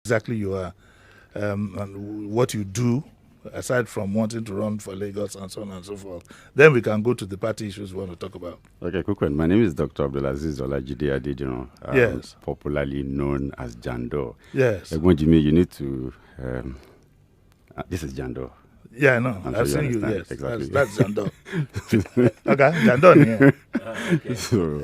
exactly you are, and what you do, aside from wanting to run for Lagos and so on and so forth. Then we can go to the party issues we want to talk about. Okay, quick one. My name is Dr. Abdulaziz Olajide Adedino, Yes. popularly known as Jandor. Yes. Jimi, you need to... this is Jandor. Yeah, I know. I'm I've sure seen you, understand. yes. Exactly. That's Jandor. Okay, Jandor, yeah. Okay. So,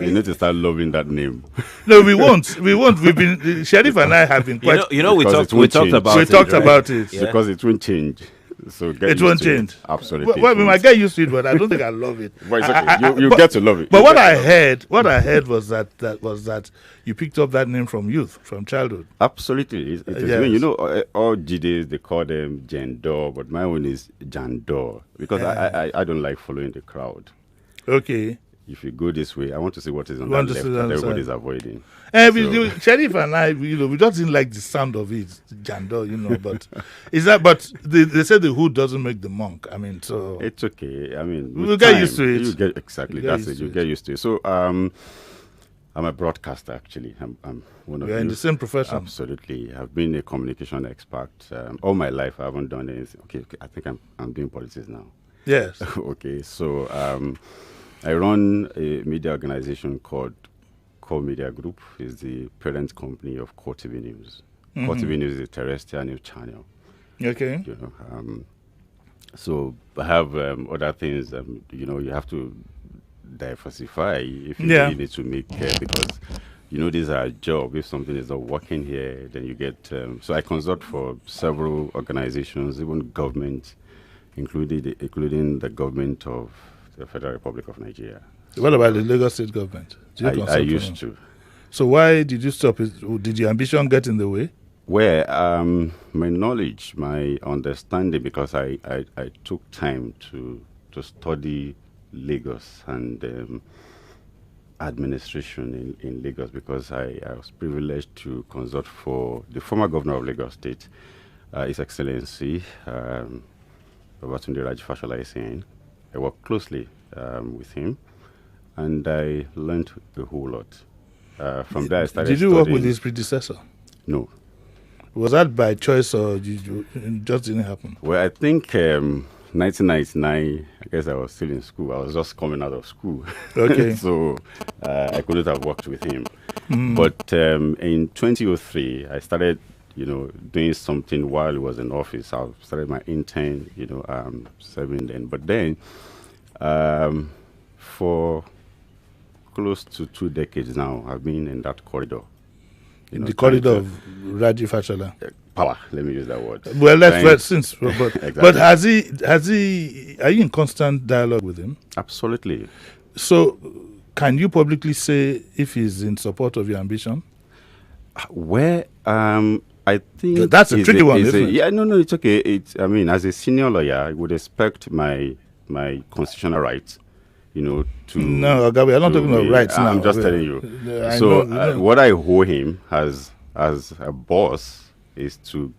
you need to start loving that name. No, we won't. We won't. We've been, Sheriff and I have been quite... We Because talked about we it. talked right? about it. Yeah. Because it won't change. So get It used won't to it. change. Absolutely. Well, it we might won't. get used to it, but I don't think I love it. But it's okay. You get to love it. But You what get I to love it. heard was that you picked up that name from youth, from childhood. Absolutely. It is. Yes. When, you know, all GDs, they call them Jandor, but my one is Jandor because I don't like following the crowd. Okay. If you go this way, I want to see what is on You that want to left see that on the everybody's side. avoiding. Sheriff and I, we just didn't like the sound of it, Jandor, but is that? But they say the hood doesn't make the monk. I mean, so It's okay. I mean, with We'll get time, used to it. You get exactly. You get That's used it. You to get it. used to it. So, I'm a broadcaster actually. I'm one of we are in you. the same profession. Absolutely. I've been a communication expert all my life. I haven't done anything. Okay. I think I'm doing politics now. Yes. Okay. So I run a media organization called Core Media Group. It's the parent company of Core TV News. Core TV News is a terrestrial news channel. Okay. You know, so I have other things. You have to diversify if you really need to make because these are a job. If something is not working here, then you get. So I consult for several organizations, even government, including the government of the Federal Republic of Nigeria. What about the Lagos State government? Did you I consult used with them? to. So why did you stop it? Did your ambition get in the way? Where my knowledge, my understanding, because I took time to study Lagos and administration in Lagos because I was privileged to consult for the former governor of Lagos State, His Excellency Babatunde Raji Fashola. I worked closely with him, and I learned a whole lot. From there, I started. Did you work with studying. his predecessor? No. Was that by choice or it just didn't happen? Well, I think 1999, I guess I was still in school. I was just coming out of school. Okay. So I couldn't have worked with him. But in 2003, I started, doing something while he was in office. I started my intern, serving then. But then, for close to 2 decades now, I've been in that corridor. In the corridor of Raji Fashola. Power, let me use that word. Well, but Exactly. but has he? Are you in constant dialogue with him? Absolutely. So, can you publicly say if he's in support of your ambition? Where I think That's a tricky one, isn't it? Yeah, no, it's okay. As a senior lawyer, I would expect my constitutional rights, to. No, Oga, we are not talking about rights now. I'm just telling you. I So know. what I owe him as a boss is to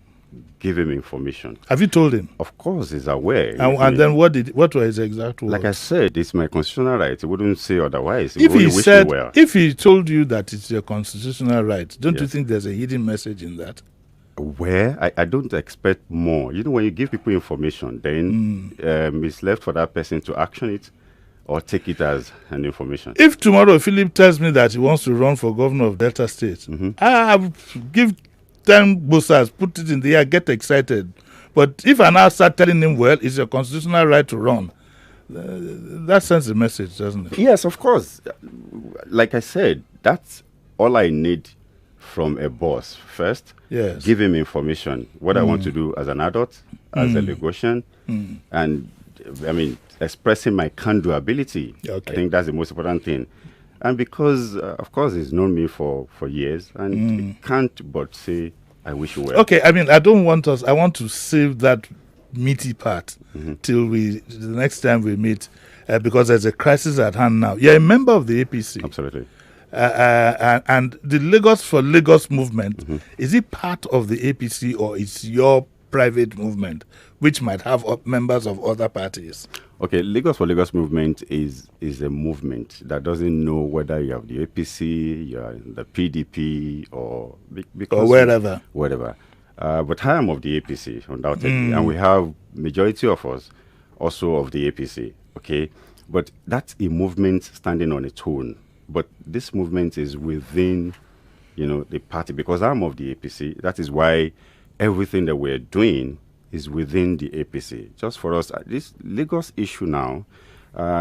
give him information. Have you told him? Of course, he's aware. And then what were his exact words? Like I said, it's my constitutional right. He wouldn't say otherwise. if only he wish said, me well. if he told you that it's your constitutional right, don't you Yes. think there's a hidden message in that? Where I don't expect more. When you give people information, then it's left for that person to action it or take it as an information. If tomorrow Philip tells me that he wants to run for governor of Delta State, I will give 10 boosters, put it in the air, get excited. But if I now start telling him, well, it's your constitutional right to run, that sends a message, doesn't it? Yes, of course. Like I said, that's all I need from a boss. First, Yes. give him information, what I want to do as an adult, as a Lagosian, and expressing my can-do ability. Okay. I think that's the most important thing. And because, of course, he's known me for years, and he can't but say, I wish you well. Okay, I want to save that meaty part till the next time we meet, because there's a crisis at hand now. You're a member of the APC. Absolutely. And the Lagos for Lagos movement, is it part of the APC or is your private movement, which might have members of other parties? Okay, Lagos for Lagos movement is a movement that doesn't know whether you have the APC, you are in the PDP, or wherever. But I am of the APC, undoubtedly, and we have majority of us also of the APC. Okay, but that's a movement standing on its own. But this movement is within, the party, because I'm of the APC. That is why everything that we're doing is within the APC. Just for us, this Lagos issue now,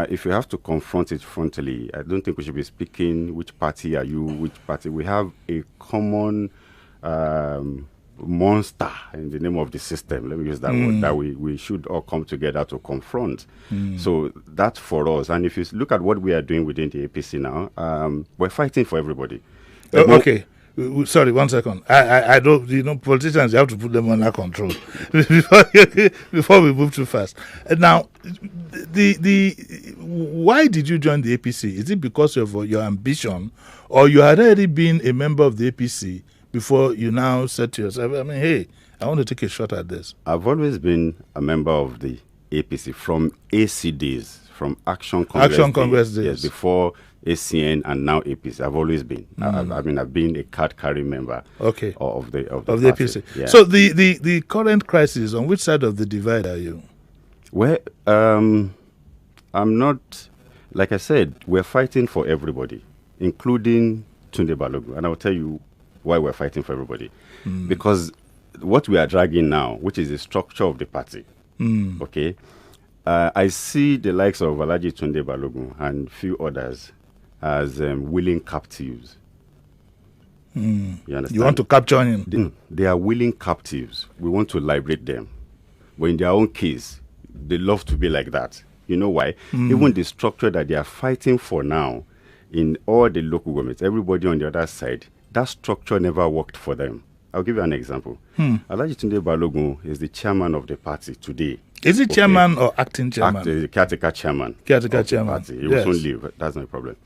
if you have to confront it frontally, I don't think we should be speaking which party are you, which party. We have a common monster in the name of the system. Let me use that word, that we should all come together to confront. So that's for us. And if you look at what we are doing within the APC now, we're fighting for everybody. Okay. Sorry, 1 second. I don't, politicians, you have to put them under control before we move too fast. Now, why did you join the APC? Is it because of your ambition, or you had already been a member of the APC before you now said to yourself, hey, I want to take a shot at this? I've always been a member of the APC from AC days, from Action Congress days. Yes, before ACN and now APC. I've always been. I've been a card-carrying member of the APC. Yeah. So the current crisis, on which side of the divide are you? Well, I'm not. Like I said, we're fighting for everybody, including Tunde Balogun, and I'll tell you why we're fighting for everybody. Because what we are dragging now, which is the structure of the party, okay. I see the likes of Alhaji Tunde Balogun and few others as willing captives. You understand? You want to capture him? They are willing captives. We want to liberate them. But in their own case, they love to be like that. You know why? Even the structure that they are fighting for now in all the local governments, everybody on the other side, that structure never worked for them. I'll give you an example. Alhaji Tunde Balogun is the chairman of the party today. Is he chairman or acting chairman? The caretaker chairman. Caretaker chairman. Party. He will soon leave. That's no problem.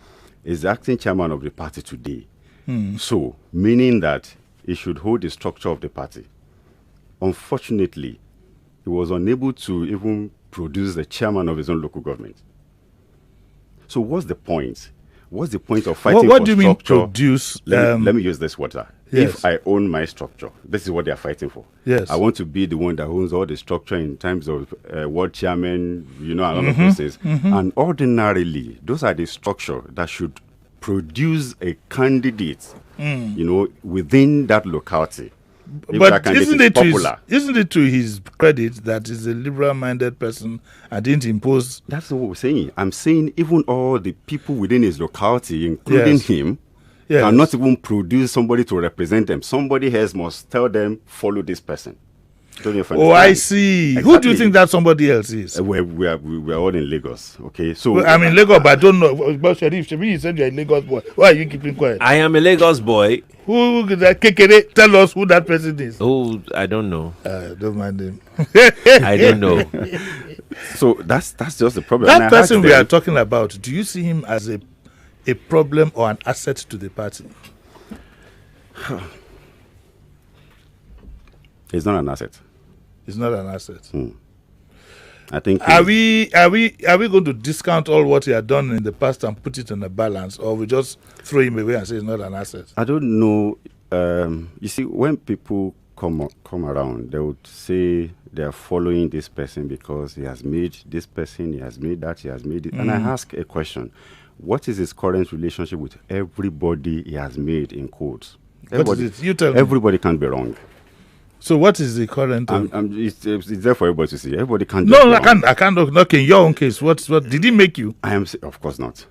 He's the acting chairman of the party today. So, meaning that he should hold the structure of the party. Unfortunately, he was unable to even produce the chairman of his own local government. So what's the point? What's the point of fighting what for do you structure? Mean produce? Let me use this water. Yes. If I own my structure, this is what they are fighting for. Yes. I want to be the one that owns all the structure in terms of world chairman, and all of those things. And ordinarily, those are the structure that should produce a candidate, within that locality. But isn't it to his credit that he's a liberal-minded person and didn't impose? That's what we're saying. I'm saying even all the people within his locality, including him, cannot even produce somebody to represent them. Somebody else must tell them, follow this person. Oh, I see. Exactly. Who do you think that somebody else is? We're all in Lagos, okay? So well, I'm in Lagos, but I don't know. But Sharif, you said you're a Lagos boy. Why are you keeping quiet? I am a Lagos boy. Who tell us who that person is? Oh, I don't know. Don't mind him. I don't know. So that's just the problem. That person we are talking about, do you see him as a problem or an asset to the party? He's not an asset. It's not an asset. I think. Are we going to discount all what he had done in the past and put it in a balance, or we just throw him away and say it's not an asset? I don't know. You see, when people come around, they would say they are following this person because he has made this person, he has made that, he has made it. And I ask a question: what is his current relationship with everybody he has made in quotes? Everybody, you tell me. Everybody can't be wrong. So what is the current? It's there for everybody to see. Everybody can't. No, I can't. Okay, in your own case, what did he make you? Of course not.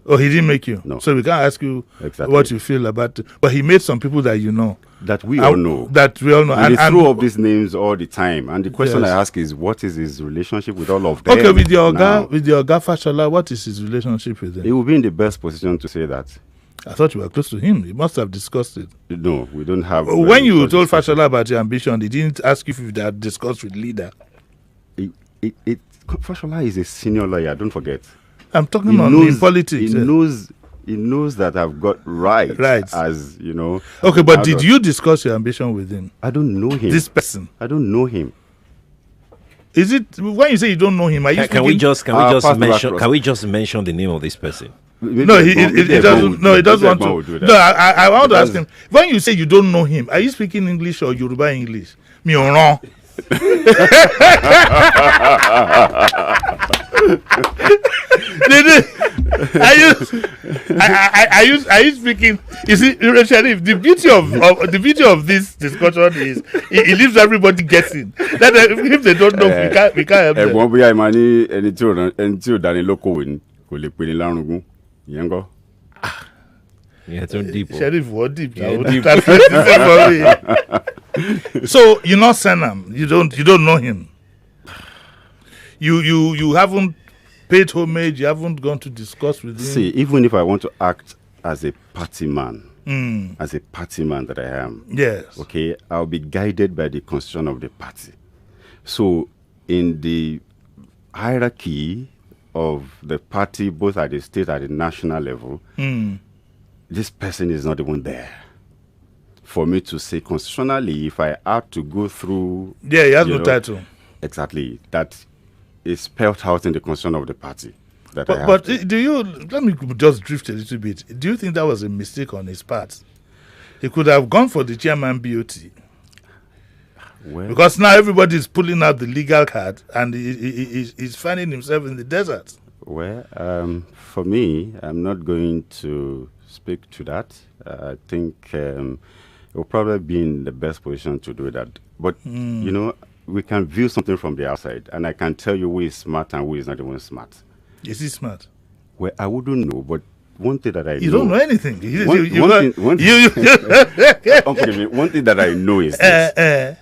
Oh, he didn't make you. No. So we can't ask you exactly what you feel about it. But he made some people that you know. That we all know. That we all know. And they throw up these names all the time. And the question I ask is, what is his relationship with all of them? Okay, with your Oga Fashola, what is his relationship with them? He will be in the best position to say that. I thought you were close to him. You must have discussed it. No, we don't have. When you told Fashola about your ambition, he didn't ask you if you had discussed with leader. Fashola is a senior lawyer. Don't forget. I'm talking in politics. He knows He knows that I've got rights. As Okay, but did you discuss your ambition with him? I don't know him. This person. I don't know him. Is it when you say you don't know him? Are you can we just mention the name of this person? No, he doesn't. No, he doesn't want to. No, I want to ask him. When you say you don't know him, are you speaking English or Yoruba English? Me or wrong? Are you speaking? You see, Sharif, the beauty of this discussion is it leaves everybody guessing. That if they don't know, we can't help them. Yeah, so deep. Sharif, what deep? Yeah, deep. So you not Senam. You don't know him. You haven't paid homage. You haven't gone to discuss with him. See, even if I want to act as a party man, that I am, yes, okay, I'll be guided by the constitution of the party. So, in the hierarchy of the party, both at the state and the national level, this person is not even there. For me to say constitutionally, if I have to go through... Yeah, he has no title. Exactly. That is spelled out in the constitution of the party. But do you... Let me just drift a little bit. Do you think that was a mistake on his part? He could have gone for the chairman BOT. Well, because now everybody is pulling out the legal card and he's finding himself in the desert. Well, for me, I'm not going to speak to that. I think... will probably be in the best position to do that. But, we can view something from the outside, and I can tell you who is smart and who is not even smart. Is he smart? Well, I wouldn't know, but one thing that I know... You don't know anything. One thing that I know is this.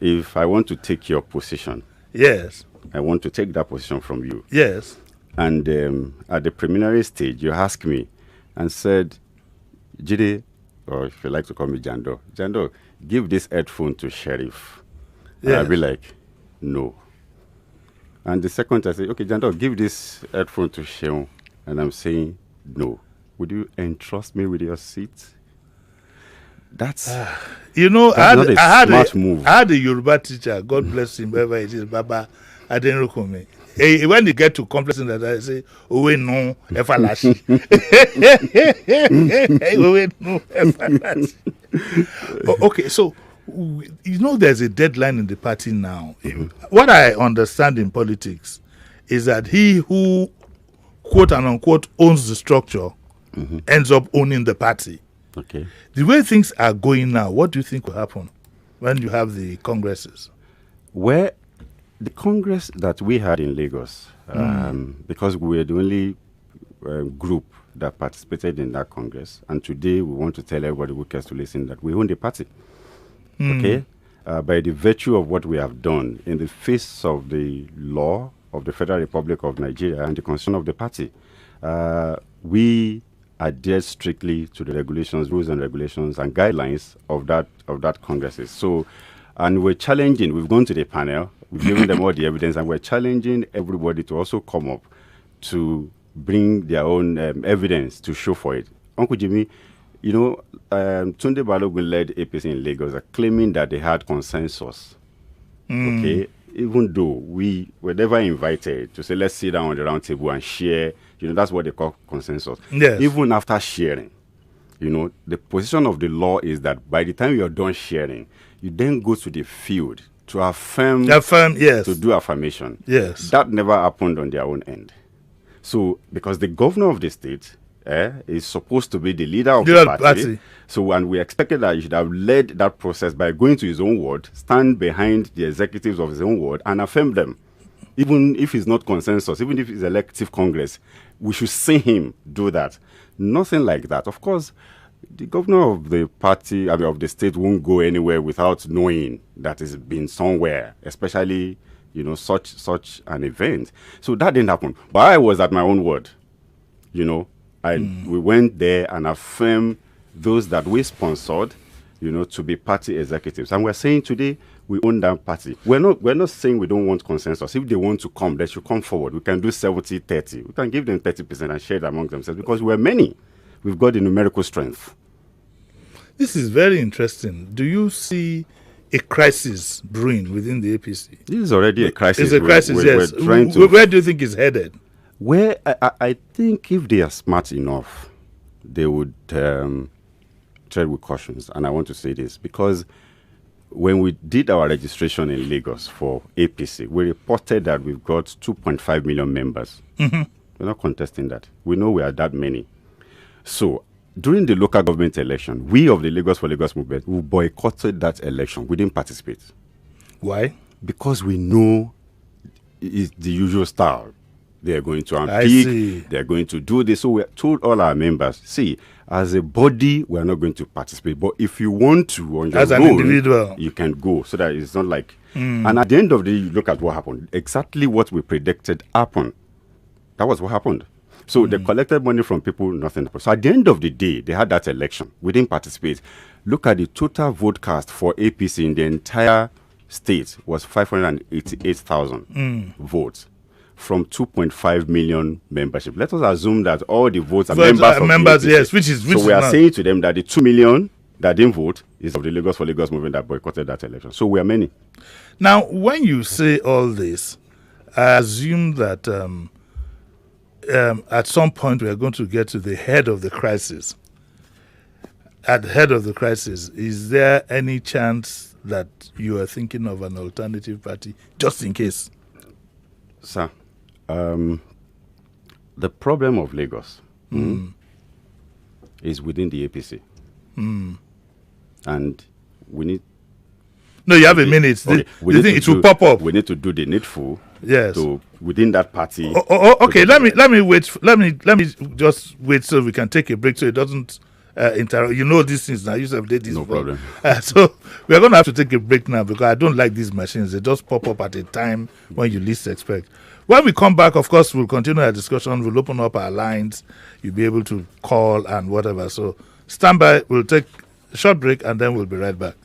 If I want to take your position... Yes. I want to take that position from you. Yes. And at the preliminary stage, you asked me and said, Jide, or if you like to call me Jandor, give this headphone to Sheriff. Yes. And I'll be like, no. And the second I say, okay, Jandor, give this headphone to Sheon. And I'm saying, no. Would you entrust me with your seat? That's I had a Yoruba teacher, God bless him, wherever it is, Baba Adenrokome. When they get to complexing that, I say, "Oh no, efalashi." Okay, so there's a deadline in the party now. What I understand in politics is that he who quote and unquote owns the structure ends up owning the party. Okay. The way things are going now, what do you think will happen when you have the congresses? Where the Congress that we had in Lagos, because we were the only group that participated in that Congress, and today we want to tell everybody who cares to listen that we own the party. Okay? By the virtue of what we have done in the face of the law of the Federal Republic of Nigeria and the constitution of the party, we adhere strictly to the regulations, rules and regulations and guidelines of that Congresses. So, and we're challenging, we've gone to the panel, we've given them all the evidence, and we're challenging everybody to also come up to bring their own evidence to show for it. Uncle Jimi, Tunde Balogun led APC in Lagos are claiming that they had consensus. Okay, even though we were never invited to say, let's sit down on the round table and share, that's what they call consensus. Yes. Even after sharing, the position of the law is that by the time you're done sharing, you then go to the field to affirm, yes, to do affirmation. Yes. That never happened on their own end. So, because the governor of the state is supposed to be the leader of the party. So, and we expected that he should have led that process by going to his own ward, stand behind the executives of his own ward, and affirm them. Even if it's not consensus, even if it's elective Congress, we should see him do that. Nothing like that. Of course, the governor of the party, of the state, won't go anywhere without knowing that it's been somewhere, especially, such an event. So that didn't happen. But I was at my own word. We went there and affirmed those that we sponsored, to be party executives. And we're saying today we own that party. We're not saying we don't want consensus. If they want to come, they should come forward. We can do 70-30. We can give them 30% and share it among themselves because we're many. We've got the numerical strength. This is very interesting. Do you see a crisis brewing within the APC? This is already a crisis. It's a crisis, yes. Where do you think it's headed? Where I think if they are smart enough, they would tread with cautions. And I want to say this because when we did our registration in Lagos for APC, we reported that we've got 2.5 million members. Mm-hmm. We're not contesting that. We know we are that many. So during the local government election, we of the Lagos4Lagos movement, we boycotted that election. We didn't participate. Why? Because we know it's the usual style. They are going to unpick. They are going to do this. So we told all our members, see, as a body, we are not going to participate. But if you want to, on your as an own, individual, you can go. So that it's not like... And at the end of the day, you look at what happened. Exactly what we predicted happened. That was what happened. So they collected money from people, nothing happened. So at the end of the day, they had that election. We didn't participate. Look at the total vote cast for APC in the entire state was 588,000 votes from 2.5 million membership. Let us assume that all the votes are members of the APC. Which so we are saying to them that the 2 million that didn't vote is of the Lagos4Lagos movement that boycotted that election. So we are many. Now, when you say all this, I assume that at some point we are going to get to the head of the crisis. At the head of the crisis, is there any chance that you are thinking of an alternative party, just in case? Sir, the problem of Lagos is within the APC. And we need... No, you have a minute. Okay. You think it will pop up? We need to do the needful. Yes. To within that party. Okay. Let me wait. Let me just wait so we can take a break so it doesn't interrupt. You know these things now. You have did this. No problem. So we are going to have to take a break now because I don't like these machines. They just pop up at a time when you least expect. When we come back, of course, we'll continue our discussion. We'll open up our lines. You'll be able to call and whatever. So stand by. We'll take a short break and then we'll be right back.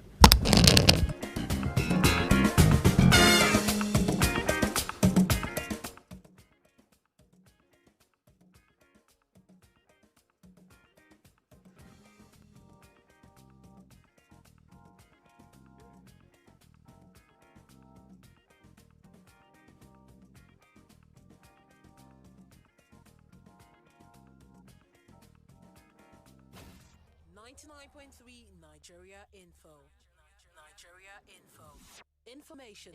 Nigeria Info. Information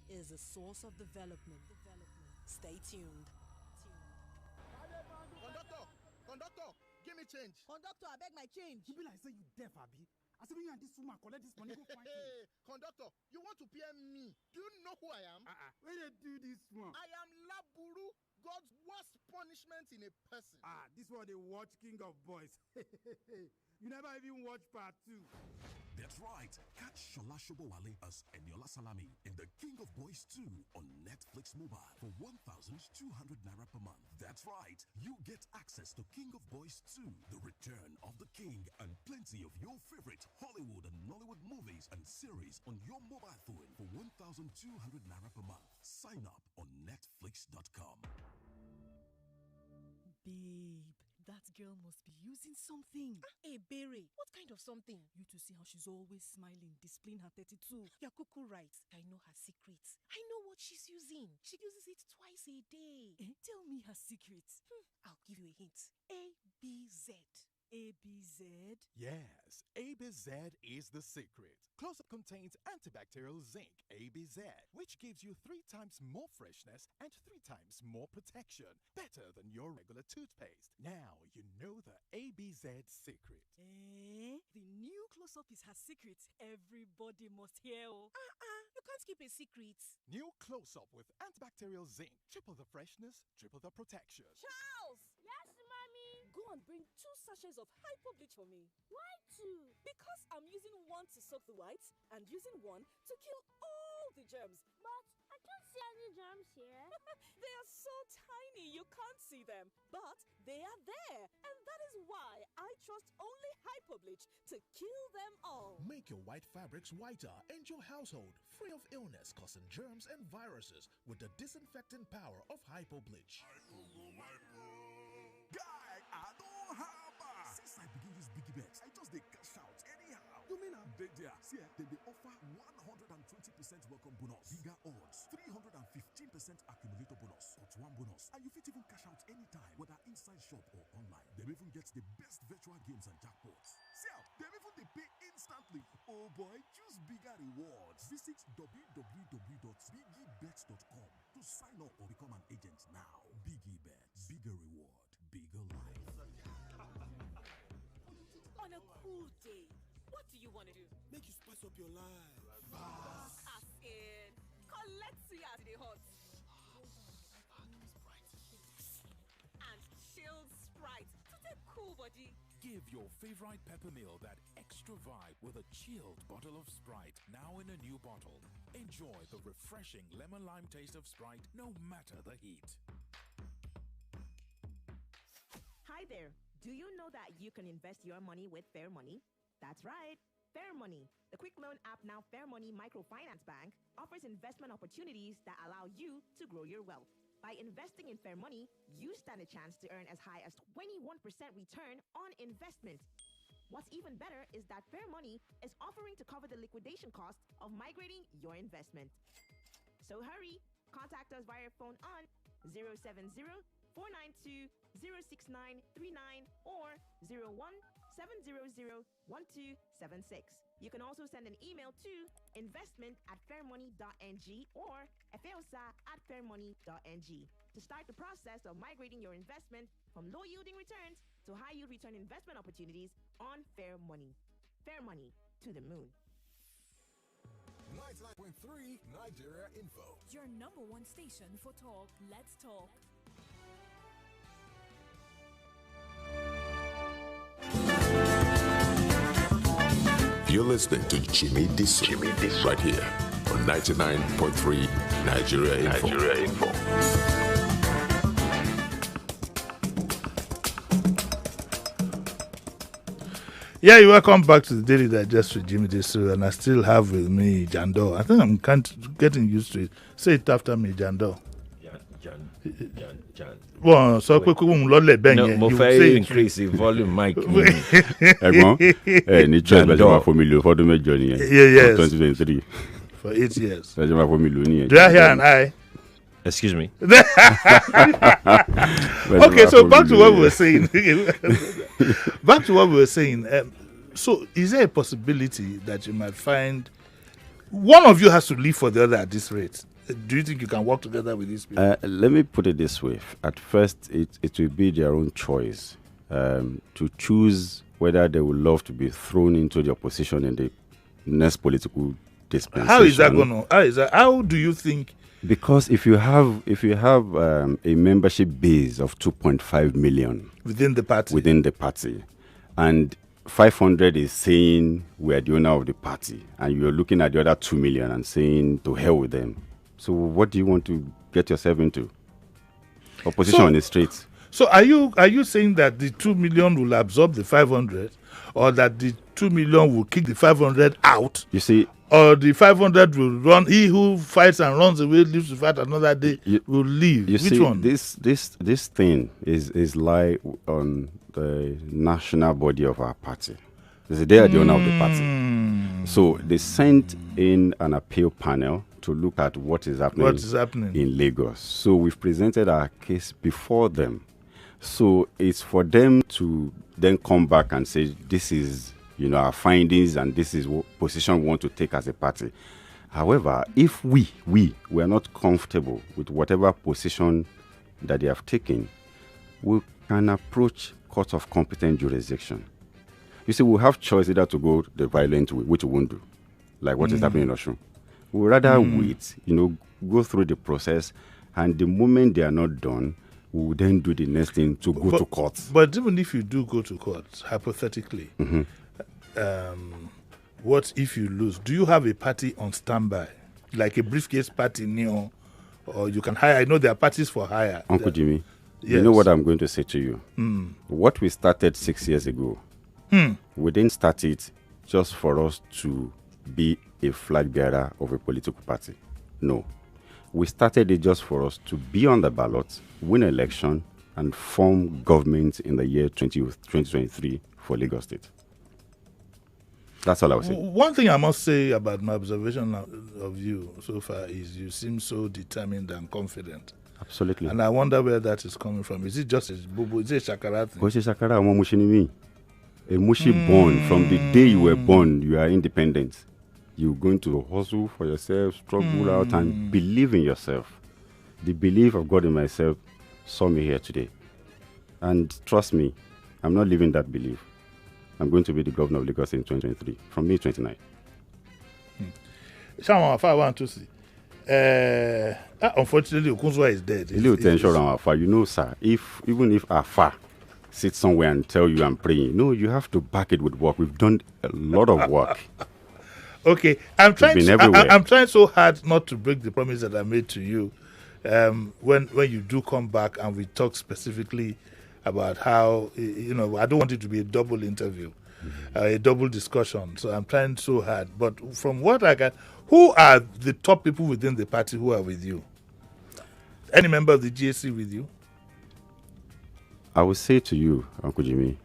is a source of development. Stay tuned. Conductor, give me change. Conductor, I beg my change. You be like say you deaf, Abi. I say you and this woman collect this money, go find you. Conductor, you want to PM me? Do you know who I am? Where you do this one? I am Laburu, God's worst punishment in a person. This one they watch King of Boys. You never even watch part 2. That's right. Catch Shola Shobowale as Eniola Salami in The King of Boys 2 on Netflix Mobile for 1,200 Naira per month. That's right. You get access to King of Boys 2, The Return of the King, and plenty of your favorite Hollywood and Nollywood movies and series on your mobile phone for 1,200 Naira per month. Sign up on Netflix.com. Babe, that girl must be using something. Hey, Berry, what kind of something? You to see how she's always smiling, displaying her 32. You're cuckoo right. I know her secrets. I know what she's using. She uses it twice a day. Tell me her secrets. I'll give you a hint. ABZ. ABZ? Yes, ABZ is the secret. Close-Up contains antibacterial zinc, ABZ, which gives you 3 times more freshness and 3 times more protection. Better than your regular toothpaste. Now you know the ABZ secret. The new Close-Up is her secret. Everybody must hear. You can't keep a secret. New Close-Up with antibacterial zinc. Triple the freshness, triple the protection. Charles! Yes, Mommy? Go and bring 2 sachets of hypo bleach for me. Why 2? Because I'm using 1 to soak the whites and using 1 to kill all the germs. But I can't see any germs here. They are so tiny you can't see them, but they are there. And that is why I trust only Hypobleach to kill them all. Make your white fabrics whiter and your household free of illness causing germs and viruses with the disinfecting power of Hypobleach. Guy, I don't have since I begin use biggie bets, I just they cash out anyhow. You mean I'm dead there? See, they offer 120% welcome bonus, bigger odds, 315% accumulator bonus, +1 bonus, and you fit even cash out anytime, whether inside shop or online. They even get the best virtual games and jackpots. See, they even they pay instantly. Oh boy, choose bigger rewards. Visit www.biggiebets.com to sign up or become an agent now. Biggie Bets, bigger reward, bigger life. On a cool day, what do you want to do? Make you spice up your life. As in, collect suya to the hot. And chilled Sprite to take cool body. Give your favorite pepper meal that extra vibe with a chilled bottle of Sprite, now in a new bottle. Enjoy the refreshing lemon lime taste of Sprite no matter the heat. Hi there. Do you know that you can invest your money with Fair Money? That's right, Fair Money. The quick loan app now Fair Money Microfinance Bank offers investment opportunities that allow you to grow your wealth. By investing in Fair Money, you stand a chance to earn as high as 21% return on investment. What's even better is that Fair Money is offering to cover the liquidation cost of migrating your investment. So hurry, contact us via phone on 070-492-06939 or 01-700-1276. You can also send an email to investment@fairmoney.ng or efeosa@fairmoney.ng to start the process of migrating your investment from low-yielding returns to high-yield return investment opportunities on Fair Money. Fair Money to the moon. 99.3 Nigeria Info. Your #1 station for talk. Let's talk. You're listening to Jimi Disu right here on 99.3 Nigeria Info. Yeah, you welcome back to the Daily Digest with Jimi Disu, and I still have with me Jandor. I think I'm getting used to it. Say it after me, Jandor. Jan. Well, so quick, no, mo fẹ́ increase the volume, Mike. Ẹ̀gbọ́n, ní choice bẹ́ẹ̀ ṣe máa fún mi lò fọ́dún mẹ́jọ nìyẹn. Yes. 2023. For 8 years. Bẹ́ẹ̀ ṣe máa fún mi lò nìyẹn. Do I hear an eye? Excuse me. Okay, so back to what we were saying. So, is there a possibility that you might find one of you has to leave for the other at this rate? Do you think you can work together with these people? Let me put it this way. At first, it will be their own choice to choose whether they would love to be thrown into the opposition in the next political dispensation. How is that going to? How do you think? Because if you have a membership base of 2.5 million within the party, and 500 is saying we are the owner of the party, and you're looking at the other 2 million and saying to hell with them. So what do you want to get yourself into? Opposition on the streets. So are you saying that the 2 million will absorb the 500, or that the 2 million will kick the 500 out? You see, or the 500 will run. He who fights and runs away lives to fight another day will leave. Which one? This thing is lie on the national body of our party. They are the owner of the party. So they sent in an appeal panel to look at what is happening in Lagos. So we've presented our case before them. So it's for them to then come back and say, this is our findings and this is what position we want to take as a party. However, if we are not comfortable with whatever position that they have taken, we can approach court of competent jurisdiction. You see, we'll have choice either to go the violent way, which we won't do, like what is happening in Osun. We'll rather wait, go through the process, and the moment they are not done, we will then do the next thing to go to court. But even if you do go to court, hypothetically, mm-hmm. What if you lose? Do you have a party on standby? like a briefcase party, or you can hire. I know there are parties for hire. Uncle Jimmy, you know what I'm going to say to you? What we started 6 years ago, we didn't start it just for us to be a flag bearer of a political party. No. We started it just for us to be on the ballot, win an election, and form government in the year 2023 for Lagos State. That's all I was saying. One thing I must say about my observation of you so far is you seem so determined and confident. Absolutely. And I wonder where that is coming from. Is it just a bubu? Is it a shakara thing? Because shakara, a mushi born. From the day you were born, you are independent. You're going to hustle for yourself, struggle out, and believe in yourself. The belief of God in myself saw me here today. And trust me, I'm not living that belief. I'm going to be the governor of Lagos in 2023, from May 29. Unfortunately, Okunzwa is dead. You know, sir, even if Afa sits somewhere and tell you I'm praying, no, you have to back it with work. We've done a lot of work. Okay, I'm trying so hard not to break the promise that I made to you. When you do come back and we talk specifically about how, I don't want it to be a double interview, a double discussion. So I'm trying so hard. But from what I can, who are the top people within the party who are with you? Any member of the GAC with you? I will say to you, Uncle Jimmy,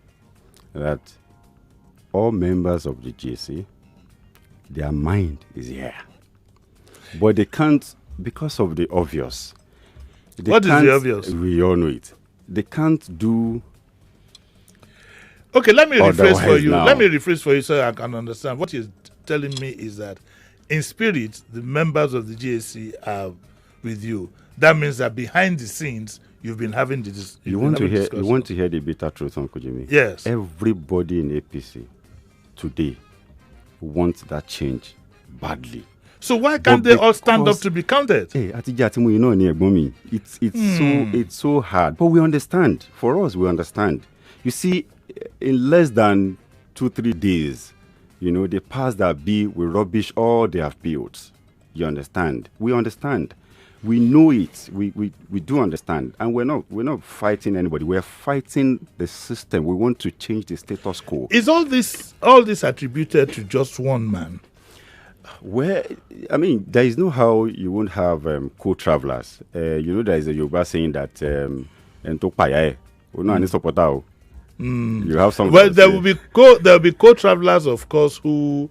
that all members of the GAC, their mind is here. But they can't, because of the obvious. What is the obvious? We all know it. They can't do. Okay, let me rephrase for you. Let me rephrase for you so I can understand. What you're telling me is that in spirit, the members of the GAC are with you. That means that behind the scenes, you've been having this. You want to hear the bitter truth, Uncle Jimmy? Yes. Everybody in APC today wants that change badly. So why can't they all stand up to be counted? Hey, it's so hard. But we understand. For us, we understand. You see, in less than 2-3 days, the powers that be will rubbish all they have built. You understand? We understand. We know it. We do understand. And we're not fighting anybody. We're fighting the system. We want to change the status quo. Is all this attributed to just one man? Well, I mean, there is no how you won't have co-travelers. There is a Yoruba saying that you have some. Well, there will be co-travelers, of course, who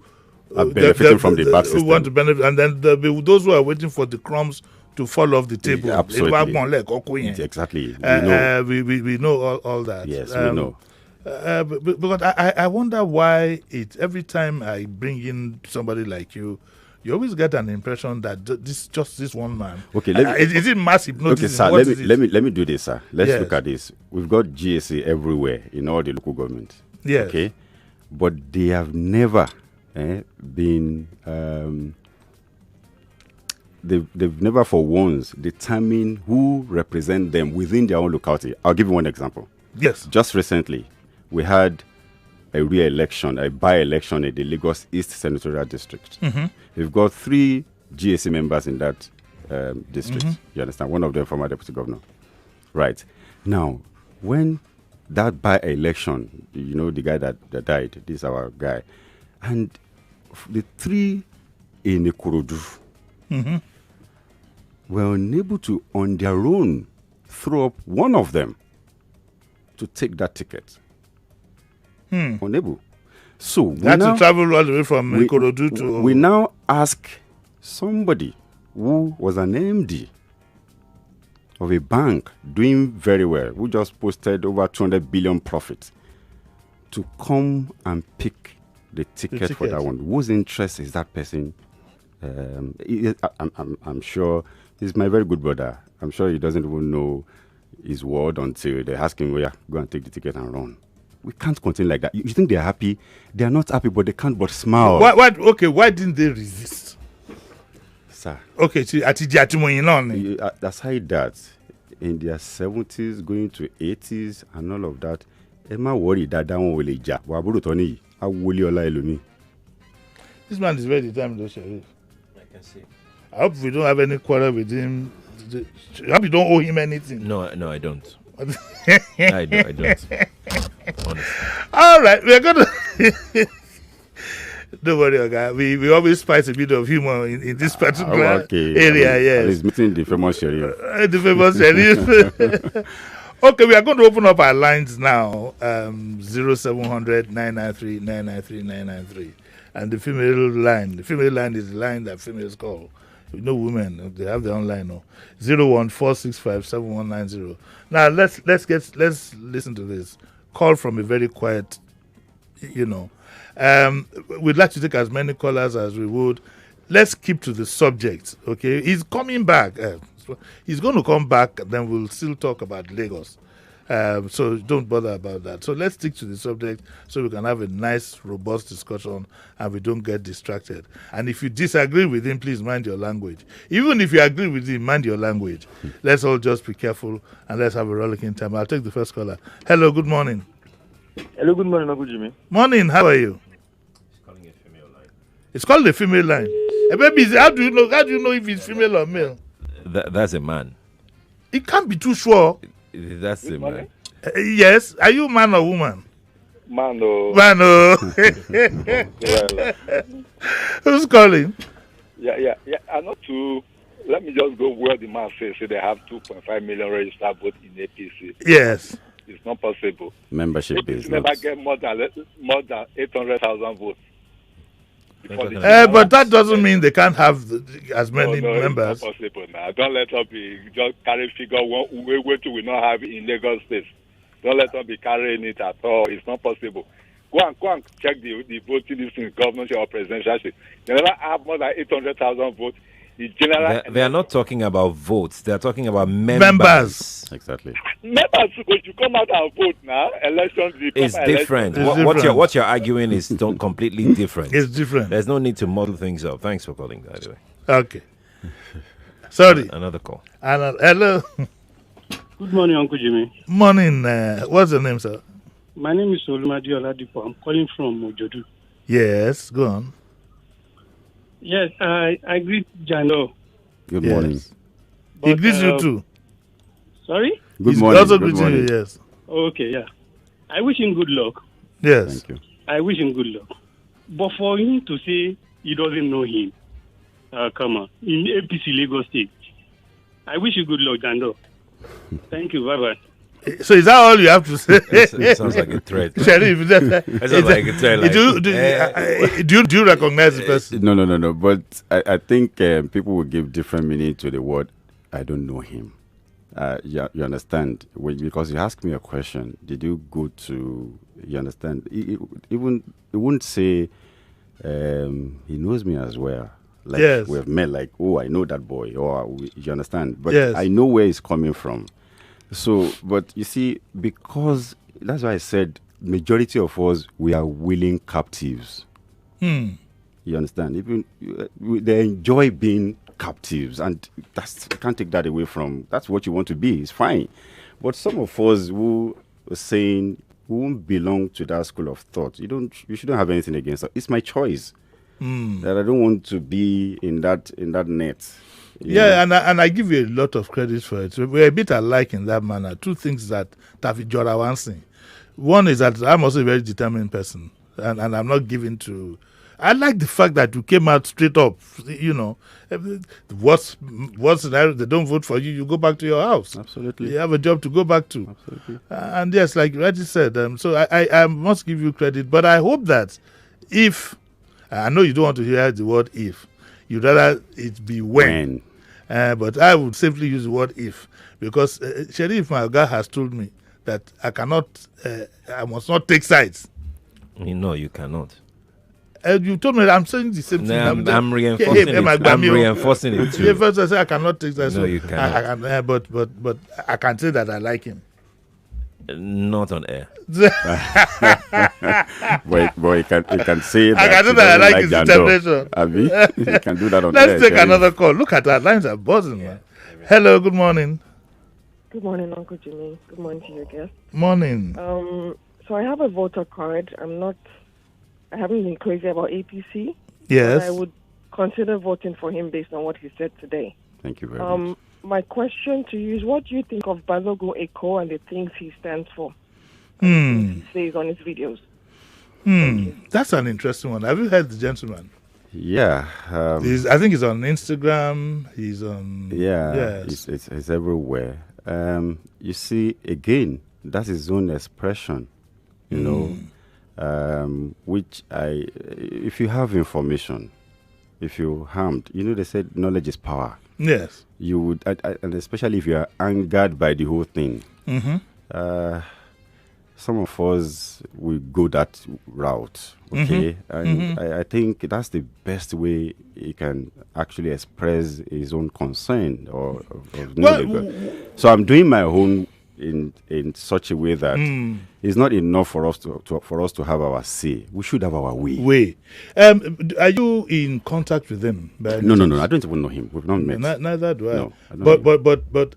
are benefiting from the back system. Who want to benefit, and then there will be those who are waiting for the crumbs to fall off the table. Yeah, absolutely. Exactly. We know all that. Yes, we know. But I wonder why every time I bring in somebody like you, you always get an impression that this one man. Okay, is it mass hypnosis? Okay, sir. Let me do this, sir. Let's look at this. We've got GAC everywhere in all the local governments. Yes. Okay, but they have never been. They've never for once determined who represent them within their own locality. I'll give you one example. Yes. Just recently, we had a re-election, a by-election in the Lagos East Senatorial District. Mm-hmm. We've got 3 GAC members in that district. Mm-hmm. You understand? One of them former deputy governor. Right. Now, when that by-election, the guy that died, this is our guy, and the 3 in Ikorodu were unable to, on their own, throw up one of them to take that ticket. Unable. So we had to travel all the way from Ikorodu to. We now ask somebody who was an MD of a bank doing very well, who just posted over 200 billion profit, to come and pick the ticket for that one. Whose interest is that person? I'm sure he's my very good brother. I'm sure he doesn't even know his word until they ask him, go and take the ticket and run. We can't continue like that. You think they're happy? They are not happy, but they can't but smile. Why didn't they resist? Sir. Okay, aside that, in their 70s, going to 80s, and all of that, Emma worried that one will ja. This man is very determined, though, Sheriff. I can see. I hope we don't have any quarrel with him. I hope you don't owe him anything. No, I don't. I don't. Honestly. All right, we're gonna. Don't worry, okay. We always spice a bit of humor in this particular area. Yes, he's meeting the famous sheriff. The famous sheriff. Okay, we are going to open up our lines now. 0700 993 993 993, and the female line. The female line is the line that females call. No women, they have their own line now. 014657190. Now let's listen to this call from a very quiet. We'd like to take as many callers as we would. Let's keep to the subject. Okay, he's coming back. He's going to come back. Then we'll still talk about Lagos. So don't bother about that. So let's stick to the subject so we can have a nice, robust discussion and we don't get distracted. And if you disagree with him, please mind your language. Even if you agree with him, mind your language. Let's all just be careful and let's have a rollicking time. I'll take the first caller. Hello, good morning. Hello, good morning, Uncle Jimmy. Morning, how are you? It's calling a female line. It's called the female line. Baby, how do you know if it's female or male? That's a man. It can't be too sure. That's a man. Yes. Are you man or woman? Man, oh. Man, oh. Who's calling? Yeah. I'm not too. Let me just go where the man says they have 2.5 million registered votes in APC. Yes. It's not possible. Membership APC is never not. get more than 800,000 votes. But that doesn't mean they can't have as many members. It's not possible now. Don't let us be just carry figure wait till we not have in Lagos State. Don't let us be carrying it at all. It's not possible. Go and check the voting list in governorship or presidentialship. They never have more than 800,000 votes. They are not talking about votes. They are talking about members. Exactly. Members, because you come out and vote now. Elections. It's different. What you're arguing is completely different. It's different. There's no need to model things up. Thanks for calling, by the way. Okay. Sorry. Another call. Hello. Good morning, Uncle Jimmy. Morning. What's your name, sir? My name is Olumadi Oladipo. I'm calling from Ojodu. Yes, go on. Yes, I greet Jandor. Good morning. He greets you too. Sorry? Good morning. Also greeting you, yes. Okay, yeah. I wish him good luck. Yes. Thank you. I wish him good luck. But for him to say he doesn't know him, come on, in APC Lagos State, I wish you good luck, Jandor. Thank you, bye-bye. So is that all you have to say? It sounds like a threat. Sheriff, it sounds like a threat. Like, do you recognize the person? No. But I think people will give different meaning to the word. I don't know him. You understand? Because you asked me a question. Did you go to? You understand? It wouldn't say he knows me as well. Like yes. We have met. Like, oh, I know that boy. Or you understand? But yes. I know where he's coming from. So, but you see, because that's why I said majority of us, we are willing captives. You understand? Even they enjoy being captives, and you can't take that away from. That's what you want to be. It's fine. But some of us who are saying we won't belong to that school of thought. You shouldn't have anything against it. It's my choice that I don't want to be in that net. Yeah, and I give you a lot of credit for it. We're a bit alike in that manner. Two things that Tafi Jora wants. One is that I'm also a very determined person, and I'm not given to. I like the fact that you came out straight up. You know, what's scenario they don't vote for you, you go back to your house. Absolutely, you have a job to go back to. Absolutely, and yes, like Reggie said, so I must give you credit, but I hope that if I know you don't want to hear the word if, you'd rather it be when. But I would simply use the word if, because Sheriff Malga has told me that I must not take sides. No, you cannot. You told me I'm saying the same thing. I'm reinforcing it. I'm reinforcing it too. First I say I cannot take sides. No, you cannot. But I can say that I like him. Not on air. Boy, you can say that. I can say that I like his determination. Abi, you can do that on Let's air. Let's take another call. Look at that. Lines are buzzing, man. Hello, good morning. Good morning, Uncle Jimmy. Good morning to your guest. Morning. So I have a voter card. I haven't been crazy about APC. Yes. I would consider voting for him based on what he said today. Thank you very much. My question to you is, what do you think of Balogun Eko and the things he stands for? He says on his videos. That's an interesting one. Have you heard the gentleman? Yeah. I think he's on Instagram. He's on... Yeah, it's everywhere. You see, again, that's his own expression, you know, which if you have information, if you're harmed, they said knowledge is power. Yes. You would, and especially if you are angered by the whole thing. Some of us will go that route, okay? And I think that's the best way he can actually express his own concern or so I'm doing my own in such a way that it's not enough for us to have our say. We should have our way. Are you in contact with him? No. I don't even know him. We've not met. Neither do I. No, I don't but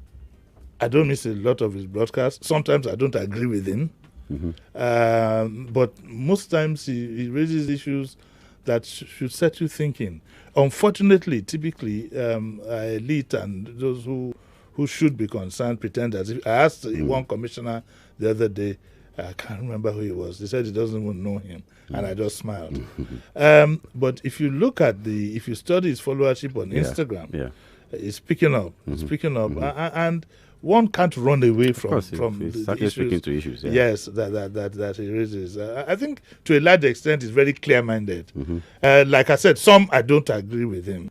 I don't miss a lot of his broadcasts. Sometimes I don't agree with him. But most times he raises issues that should set you thinking. Unfortunately, typically, elite and those who should be concerned pretend as if... I asked one commissioner the other day, I can't remember who he was. He said he doesn't even know him, and I just smiled. But if you look at if you study his followership on Instagram, it's picking up. It's picking up, and one can't run away from the issues. Speaking to issues. Yeah. Yes, that he raises. I think to a large extent he's very clear-minded. Like I said, some I don't agree with him.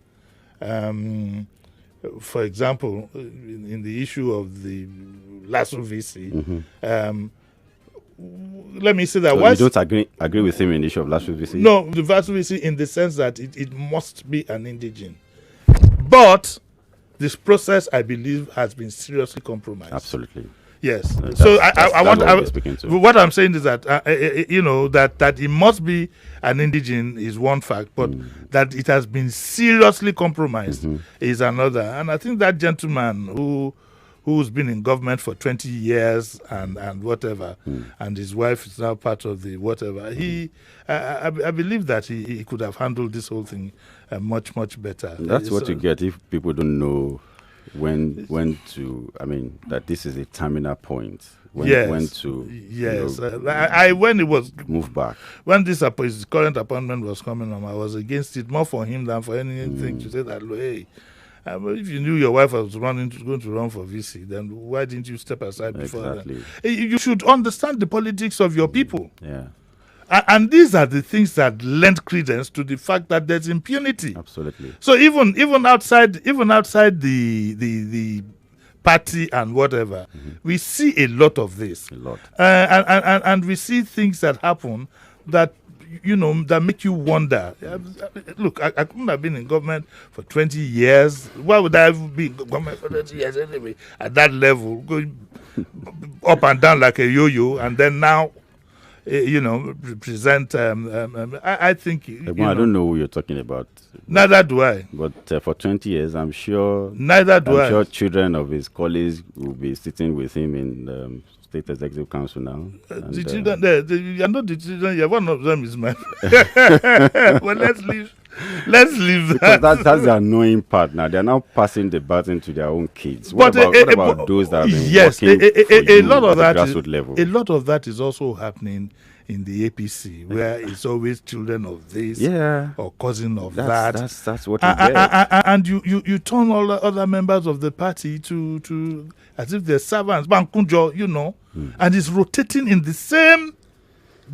For example, in the issue of the Lasso VC, let me say that. So you don't agree with him in the issue of Lasso VC? No, the Lasso VC in the sense that it must be an indigene, but this process, I believe, has been seriously compromised. Absolutely. Yes. So what I'm saying is that that it must be an indigene is one fact, but that it has been seriously compromised is another. And I think that gentleman who's been in government for 20 years and whatever, and his wife is now part of the whatever. I believe that he could have handled this whole thing much better. That's what you get if people don't know when to. I mean, that this is a terminal point. When to. Yes, when it was move back. When his current appointment was coming on, I was against it more for him than for anything to say that, hey. If you knew your wife was going to run for VC, then why didn't you step aside before that? You should understand the politics of your people. Yeah. And these are the things that lend credence to the fact that there's impunity. Absolutely. So even outside the party and whatever, we see a lot of this. A lot. And we see things that happen that that make you wonder. Look, I couldn't have been in government for 20 years. Why would I have been in government for 20 years anyway? At that level, going up and down like a yo-yo, and then now, present. I think. I don't know who you're talking about. Neither do I. But for 20 years, I'm sure. Neither do I. I'm sure children of his colleagues will be sitting with him in State Executive Council now. The children there, you're not the children. Yeah, one of them is mine. Well, let's leave that. Because that's the annoying part now. They're now passing the baton to their own kids. What about those that have been working a lot of that grassroots level? A lot of that is also happening in the APC, where it's always children of this or cousin of that. That's what you get. And you turn all the other members of the party to as if they're servants, Bankunjo, and it's rotating in the same.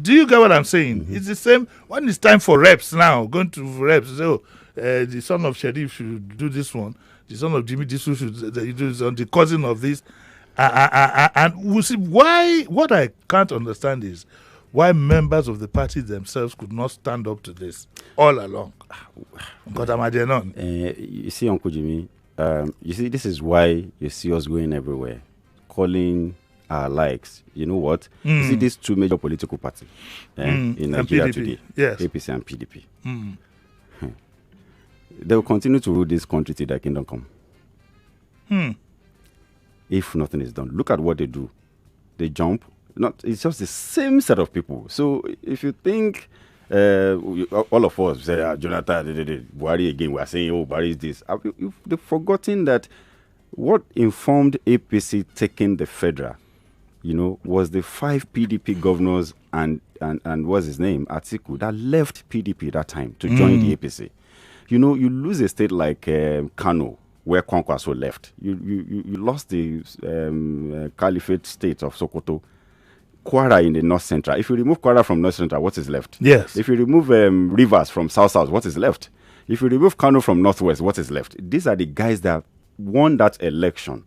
Do you get what I'm saying? It's the same. When it's time for reps now, going to reps, the son of Sheriff should do this one. The son of Jimi Disu should do this one. The cousin of this. And we'll see why. What I can't understand is why members of the party themselves could not stand up to this all along. You see, Uncle Jimmy, you see, this is why you see us going everywhere, calling our likes. You know what? You see these two major political parties in Nigeria today, APC and PDP. They will continue to rule this country till their kingdom come. If nothing is done. Look at what they do. They jump. It's just the same set of people. So if you think all of us say, Jonathan, Buhari again. We are saying, oh, Buhari is this. They've forgotten that what informed APC taking the federal, was the 5 PDP governors and what's his name, Atiku, that left PDP that time to join the APC. You lose a state like Kano, where Kwankwaso left. You lost the Caliphate state of Sokoto. Kwara in the North Central. If you remove Kwara from North Central, what is left? Yes. If you remove Rivers from South, what is left? If you remove Kano from Northwest, what is left? These are the guys that won that election,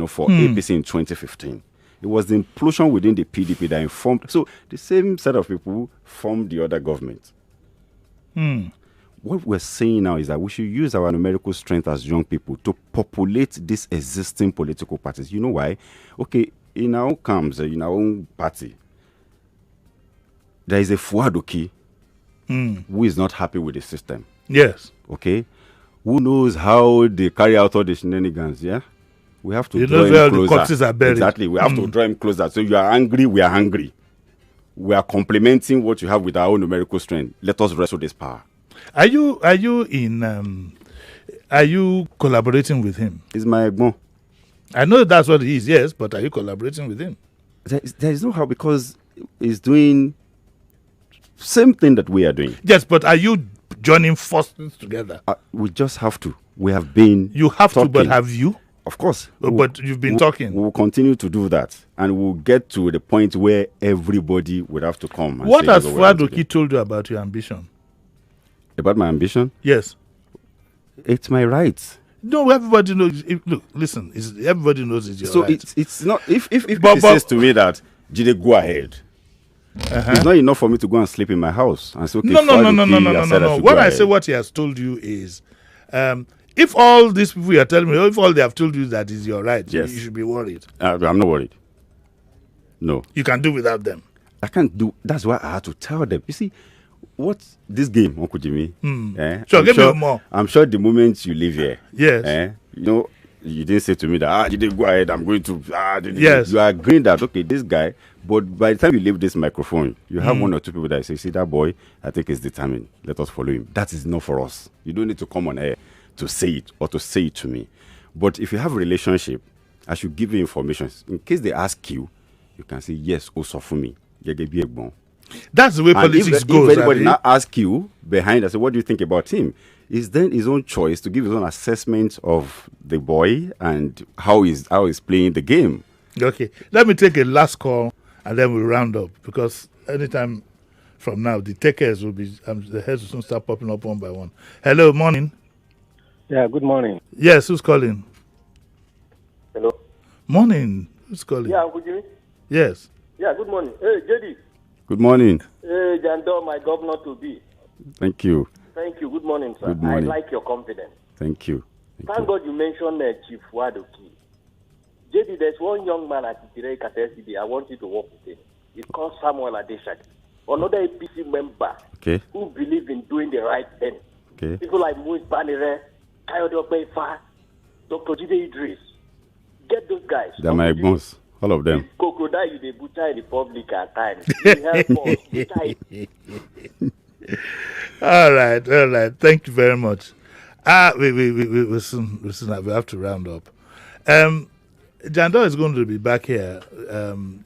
for APC in 2015. It was the implosion within the PDP that informed. So the same set of people formed the other government. What we're saying now is that we should use our numerical strength as young people to populate these existing political parties. You know why? Okay, in our own camps, in our own party, there is a Fuadoki who is not happy with the system. Yes. Okay? Who knows how they carry out all the shenanigans, yeah? We have to draw him where closer. The corpses are buried. Exactly. We have to draw him closer. So you are angry, we are hungry. We are complementing what you have with our own numerical strength. Let us wrestle this power. Are you collaborating with him? He's my Egbon. I know that's what he is, yes, but are you collaborating with him? There is no how, because he's doing same thing that we are doing. Yes, but are you joining forces together? We just have to. We have been. You have talking. to, but have you? Of course. But you've been talking. We'll continue to do that. And we'll get to the point where everybody would have to come. And what say, has Fuadoki told you about your ambition? About my ambition? Yes. It's my right. No, everybody knows. Look, listen. Everybody knows it's your right. So it's not. If he says to me that, Jide, go ahead. It's not enough for me to go and sleep in my house and say, okay, no. What I say, what he has told you is, if all these people you are telling me, if all they have told you that is your right, yes, you should be worried. I'm not worried. No. You can do without them. I can't do. That's why I had to tell them. You see, what this game, Uncle Jimmy? Sure, give me more. I'm sure the moment you leave here, yes, you didn't say to me that, you didn't go ahead, I'm going to, yes. You are agreeing that, okay, this guy, but by the time you leave this microphone, you have one or two people that say, see, that boy, I think is determined. Let us follow him. That is enough for us. You don't need to come on air to say it or to say it to me. But if you have a relationship, I should give you information. In case they ask you, you can say, yes, also for me. That's the way politics goes. If anybody now ask you behind us, what do you think about him? It's then his own choice to give his own assessment of the boy and how he's playing the game. Okay, let me take a last call and then we'll round up, because anytime from now the takers will be the heads will soon start popping up one by one. Hello, morning. Yeah, good morning. Yes, who's calling? Hello. Morning. Who's calling? Yeah, Uncle Jimmy. Yes. Yeah, good morning. Hey, JD. Good morning. Hey, Jandor, my governor to be. Thank you. Thank you. Good morning, sir. Good morning. I like your confidence. Thank you. Thank God you mentioned Chief Wadoki. JD, there's one young man at Tirei SCD. I want you to work with him. It's called Samuel Adeshaki. Another APC member who believe in doing the right thing. Okay. People like Muiz Banire, Kayode Okpeifa, Dr. Jide Idris. Get those guys. They're my boss. All of them. Crocodile, you butcher in the public at times. You help us. All right. Thank you very much. We soon have to round up. Jandor is going to be back here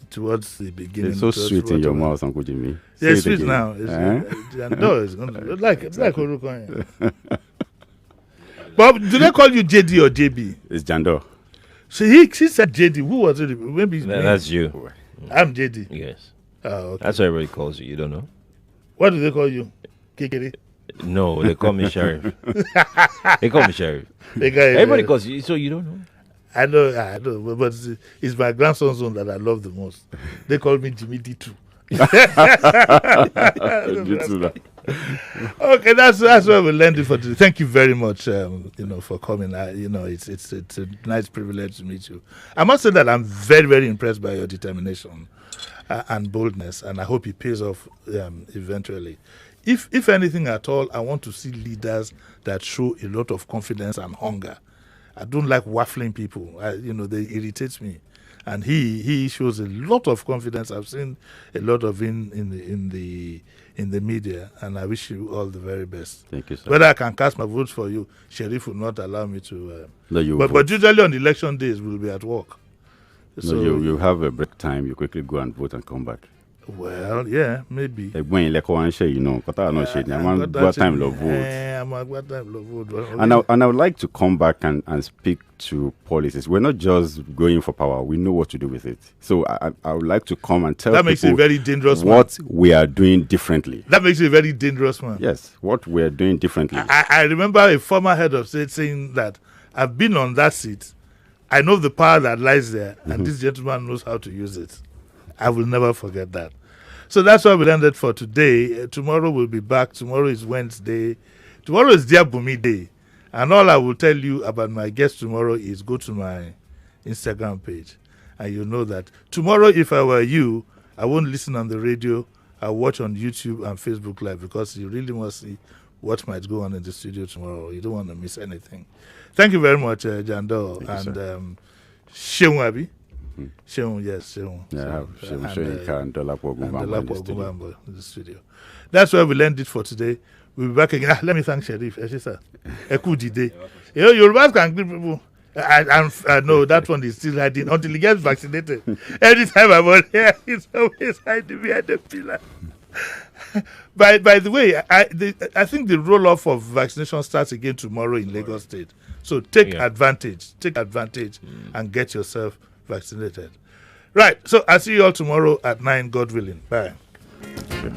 towards the beginning. It's so sweet in your mouth, Uncle Jimmy. Yeah, it's sweet now. Jandor is going to be like Orukoya. Bob, do they call you JD or JB? It's Jandor. So he said JD. Who was it? Maybe that's you. I'm JD. Yes. Oh, okay. That's what everybody calls you. You don't know? What do they call you? Kikiri? No, they call me Sheriff. They call me Sheriff. Everybody calls you, so you don't know? I know, but it's my grandson's one that I love the most. They call me Jimi D2. Okay, that's where we landed for today. Thank you very much, for coming. It's a nice privilege to meet you. I must say that I'm very, very impressed by your determination and boldness, and I hope it pays off eventually. If anything at all, I want to see leaders that show a lot of confidence and hunger. I don't like waffling people. They irritate me. and he shows a lot of confidence. I've seen a lot of him in the media, and I wish you all the very best. Thank you, sir. Whether I can cast my votes for you, Sheriff will not allow me to. But usually on election days we'll be at work. So you have a break time. You quickly go and vote and come back. Well, yeah, maybe. When you know, what time of vote. And I would like to come back and speak to policies. We're not just going for power. We know what to do with it. So I would like to come and tell that makes people it very dangerous, what we are doing differently. That makes it very dangerous, man. Yes, what we are doing differently. I remember a former head of state saying that I've been on that seat. I know the power that lies there, and this gentleman knows how to use it. I will never forget that. So that's why we ended for today. Tomorrow we'll be back. Tomorrow is Wednesday. Tomorrow is Dear Bumi Day. And all I will tell you about my guest tomorrow is go to my Instagram page. And you know that tomorrow, if I were you, I won't listen on the radio. I'll watch on YouTube and Facebook Live, because you really must see what might go on in the studio tomorrow. You don't want to miss anything. Thank you very much, Jandor. And Sheung Abi. Sheung, yes, Sheung. Yeah, and Dolapo in the studio. That's where we'll end it for today. We'll be back again. Let me thank Sheriff. You know, Yorubas can give people. I know that one is still hiding until he gets vaccinated. Every time I'm on here, he's always hiding behind the pillar. By the way, I think the roll-off of vaccination starts again tomorrow in Lagos State. So take advantage. Take advantage and get yourself vaccinated. Right. So I'll see you all tomorrow at 9, God willing. Bye. Okay.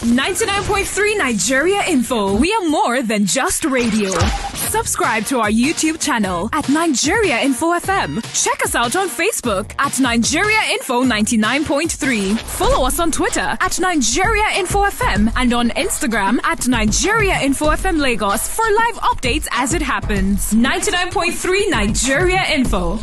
.3 Nigeria Info. We are more than just radio. Subscribe to our YouTube channel at Nigeria Info FM. Check us out on Facebook at Nigeria Info 99.3. Follow us on Twitter at Nigeria Info FM and on Instagram at Nigeria Info FM Lagos for live updates as it happens. 99.3 Nigeria Info.